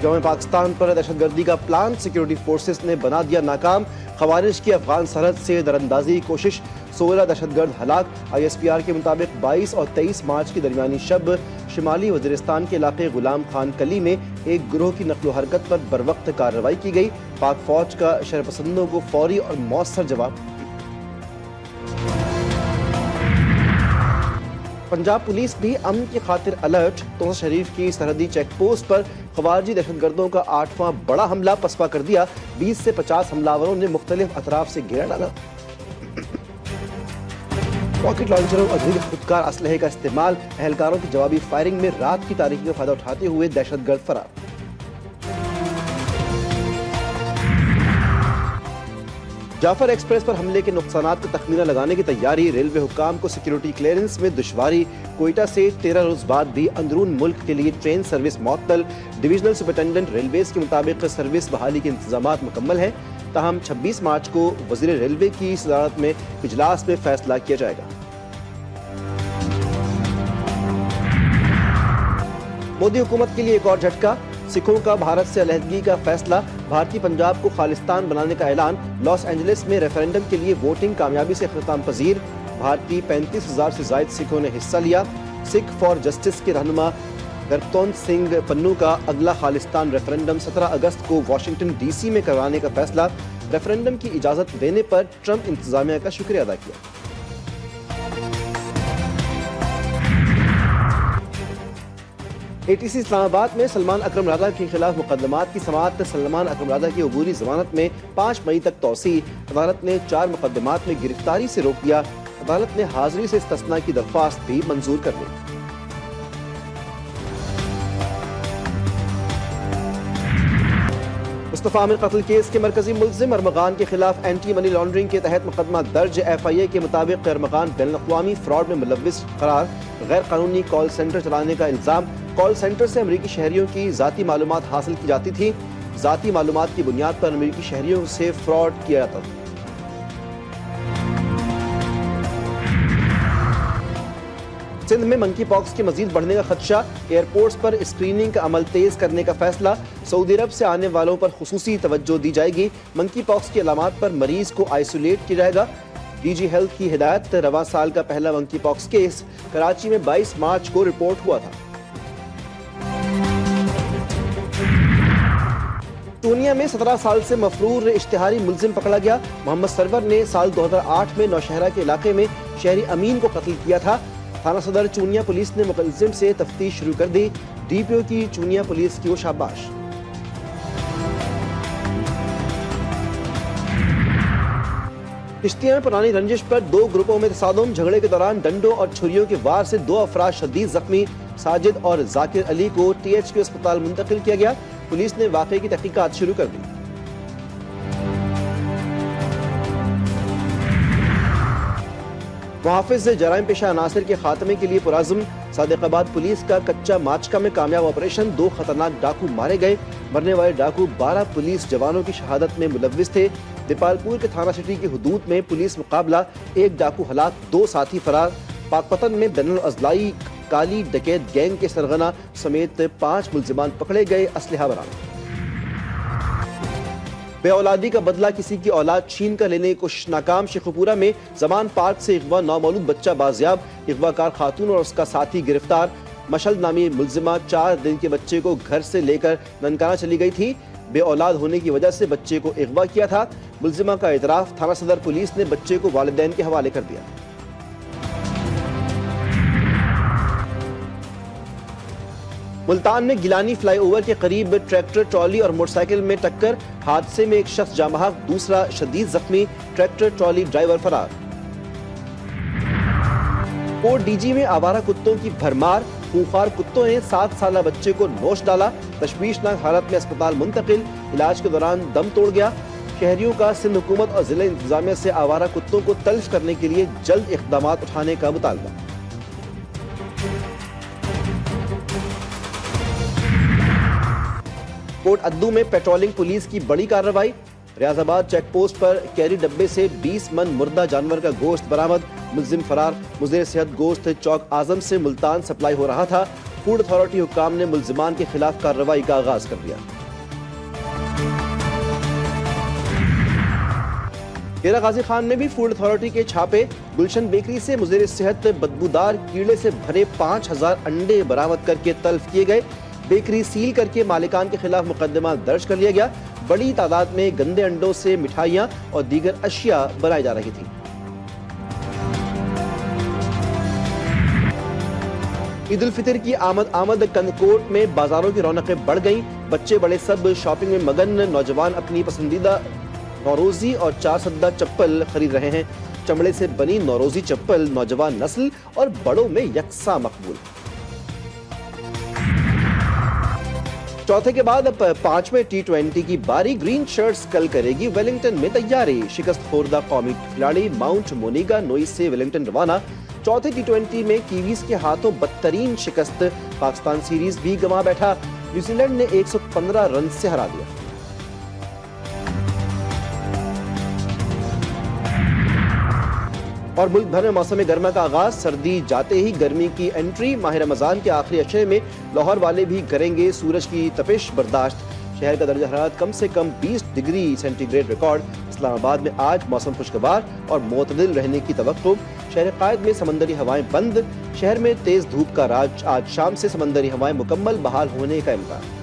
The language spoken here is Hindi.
यौम पाकिस्तान पर दहशतगर्दी का प्लान सिक्योरिटी फोर्सेस ने बना दिया नाकाम। खवारिज की अफगान सरहद से दरअंदाजी की कोशिश, 16 दहशतगर्द हलाक। ISPR के मुताबिक 22 और 23 मार्च की दरमियानी शब शिमाली वजीरिस्तान के इलाके गुलाम खान कली में एक गिरोह की नकलो हरकत पर बरवक्त कार्रवाई की गई। पाक फौज का शरपसंदों को फौरी और मौसर जवाब। पंजाब पुलिस भी अमन की खातिर अलर्ट। तोसा शरीफ की सरहदी चेक पोस्ट पर खवारजी दहशतगर्दों का 8वां बड़ा हमला पसपा कर दिया। 20 से 50 हमलावरों ने मुख्तलिफ अतराफ से घेरा डाला। रॉकेट लॉन्चरों और गैर खुदकार असलहे का इस्तेमाल, एहलकारों की जवाबी फायरिंग में रात की तारीकी का फायदा उठाते हुए दहशतगर्द फरार। जाफर एक्सप्रेस पर हमले के नुकसानात का तखमीना लगाने की तैयारी। रेलवे हुक्काम को सिक्योरिटी क्लियरेंस में दुश्वारी। कोयटा से 13 रोज बाद भी अंदरून मुल्क के लिए ट्रेन सर्विस मुअत्तल। डिविजनल सुपरिटेंडेंट रेलवेज के मुताबिक सर्विस बहाली के इंतजामात मुकम्मल हैं। ताहम 26 मार्च को वजीर रेलवे की सदारत में इजलास में फैसला किया जाएगा। मोदी हुकूमत के लिए एक और झटका। सिखों का भारत से अलहदगी का फैसला, भारतीय पंजाब को खालिस्तान बनाने का ऐलान। लॉस एंजलिस में रेफरेंडम के लिए वोटिंग कामयाबी से इख्तिताम पजीर। भारतीय 35,000 से ज्यादा सिखों ने हिस्सा लिया। सिख फॉर जस्टिस के रहनुमा गर्तौन सिंह पन्नू का अगला खालिस्तान रेफरेंडम 17 अगस्त को वाशिंगटन DC में करवाने का फैसला। रेफरेंडम की इजाजत देने पर ट्रंप इंतजामिया का शुक्रिया अदा किया। ATC इस्लामाबाद में सलमान अकरम राजा के खिलाफ मुकदमात की समाअत। सलमान अकरम राजा की अबूरी जमानत में 5 मई तक तौसी। अदालत ने 4 मुकदमात में गिरफ्तारी से रोक दिया। अदालत ने हाजिरी से इस्तिस्ना की दरख्वास्त भी मंजूर कर ली। मुस्तफा आमिर कत्ल केस के मरकजी मुल्जिम अरमगान के खिलाफ एंटी मनी लॉन्ड्रिंग के तहत मुकदमा दर्ज। FIA के मुताबिक अरमगान बैनुल-अक़वामी फ्रॉड में मुलव्विस करार। गैर कानूनी कॉल सेंटर चलाने का इल्जाम। कॉल सेंटर से अमरीकी शहरियों की जाती मालूमात हासिल की जाती थी। जाती मालूमात की बुनियाद पर अमरीकी शहरियों से फ्रॉड किया जाता था। सिंध में मंकी पॉक्स के मजीद बढ़ने का खदशा। एयरपोर्ट्स पर स्क्रीनिंग का अमल तेज करने का फैसला। सऊदी अरब से आने वालों पर खुसूसी तवज्जो दी जाएगी। मंकी पॉक्स की अलामात पर मरीज को आइसोलेट किया जाएगा। DG हेल्थ की हिदायत। रवां साल का पहला मंकी पॉक्स केस कराची में 22 मार्च को रिपोर्ट हुआ था। पूर्णिया में 17 साल से मफरूर इश्तिहारी मुल्जिम पकड़ा गया। मोहम्मद सरवर ने साल 2008 में नौशहरा के इलाके में शहरी अमीन को कत्ल किया था। थाना सदर चूनिया पुलिस ने मुलजिम से तफ्तीश शुरू कर दी। DPO की चूनिया पुलिस की शाबाश। किश्तिया में पुरानी रंजिश पर 2 ग्रुपों में तसादुम। झगड़े के दौरान डंडों और छुरियों के वार से 2 अफराद शदीद जख्मी। साजिद और जाकिर अली को THQ अस्पताल मुंतकिल किया गया। पुलिस ने वाक़े की तहकीकात शुरू कर दी। मुहाफिज जराइम पेशा अनासर के खात्मे के लिए पुराज़म। सादिकाबाद पुलिस का कच्चा माचका में कामयाब ऑपरेशन। 2 खतरनाक डाकू मारे गए। मरने वाले डाकू 12 पुलिस जवानों की शहादत में मुलव्विस थे। दीपालपुर के थाना सिटी की हुदूद में पुलिस मुकाबला। 1 डाकू हलाक, 2 साथी फरार। पाकपतन में बैनुल अज़लाई काली डकैत गैंग के सरगना समेत 5 मुल्जिमान पकड़े गए। असलहा बरामद। बेऔलादी का बदला, किसी की औलाद छीन कर लेने की कोशिश नाकाम। शेखुपुरा में जमान पार्क से अगवा नौमौलूद बच्चा बाजियाब। अगवाकार खातून और उसका साथी गिरफ्तार। मशल नामी मुल्जिमा 4 दिन के बच्चे को घर से लेकर ननकाना चली गई थी। बेऔलाद होने की वजह से बच्चे को अगवा किया था। मुल्जिमा का एतराफ। थाना सदर पुलिस ने बच्चे को वालिदैन के हवाले कर दिया। मुल्तान में गिलानी फ्लाईओवर के करीब ट्रैक्टर, ट्रॉली और मोटरसाइकिल में टक्कर। हादसे में एक शख्स जामबहक, दूसरा शदीद जख्मी। ट्रैक्टर ट्रॉली ड्राइवर फरार। कोट DG में आवारा कुत्तों की भरमार। खूंखार कुत्तों ने 7 साला बच्चे को नोच डाला। तशवीशनाक हालत में अस्पताल मुंतकिल। इलाज के दौरान दम तोड़ गया। शहरियों का सिंध हुकूमत और जिला इंतजामिया से आवारा कुत्तों को तल्फ करने के लिए जल्द इक़दाम उठाने का मुतालबा। कोट अद्दू में पेट्रोलिंग पुलिस की बड़ी कार्रवाई। रियाजाबाद चेक पोस्ट पर कैरी डब्बे से 20 मन मुर्दा जानवर का गोश्त बरामद। मुल्जिम फरार। मुज़ीर सेहत गोश्त चौक आजम से मुल्तान सप्लाई हो रहा था। फूड अथॉरिटी हुक्काम ने मुल्जिमान के खिलाफ कार्रवाई का आगाज कर दिया। डेरा गाजी खान में भी फूड अथॉरिटी के छापे। गुलशन बेकरी से मुज़ीर सेहत बदबूदार कीड़े से भरे 5000 अंडे बरामद करके तल्फ किए गए। बेकरी सील करके मालिकान के खिलाफ मुकदमा दर्ज कर लिया गया। बड़ी तादाद में गंदे अंडों से मिठाइयां और दीगर अशिया बनाई जा रही थी। ईद उल फितर की आमद कनकोट में बाजारों की रौनकें बढ़ गईं। बच्चे बड़े सब शॉपिंग में मगन। नौजवान अपनी पसंदीदा नौरोजी और 4 सद्दा चप्पल खरीद रहे हैं। चमड़े से बनी नौरोजी चप्पल नौजवान नस्ल और बड़ों में यकसा मकबूल। चौथे के बाद अब 5वें T20 की बारी। ग्रीन शर्ट्स कल करेगी वेलिंगटन में तैयारी। शिकस्त खोरदा कौमी खिलाड़ी माउंट मोनिगा नोई से वेलिंगटन रवाना। चौथे T20 में कीवीज के हाथों बदतरीन शिकस्त। पाकिस्तान सीरीज भी गंवा बैठा। न्यूजीलैंड ने 115 रन से हरा दिया। और मुल्क भर में मौसम गर्मा का आगाज। सर्दी जाते ही गर्मी की एंट्री। माह रमजान के आखिरी अशरे में लाहौर वाले भी करेंगे सूरज की तपिश बर्दाश्त। शहर का दर्जा हरारत कम से कम 20 डिग्री सेंटीग्रेड रिकॉर्ड। इस्लामाबाद में आज मौसम खुशगवार और मोतदिल रहने की तवक्को। शहर कायद में समंदरी हवाएं बंद। शहर में तेज धूप का राज। आज शाम से समंदरी हवाएं मुकम्मल बहाल होने का इम्कान।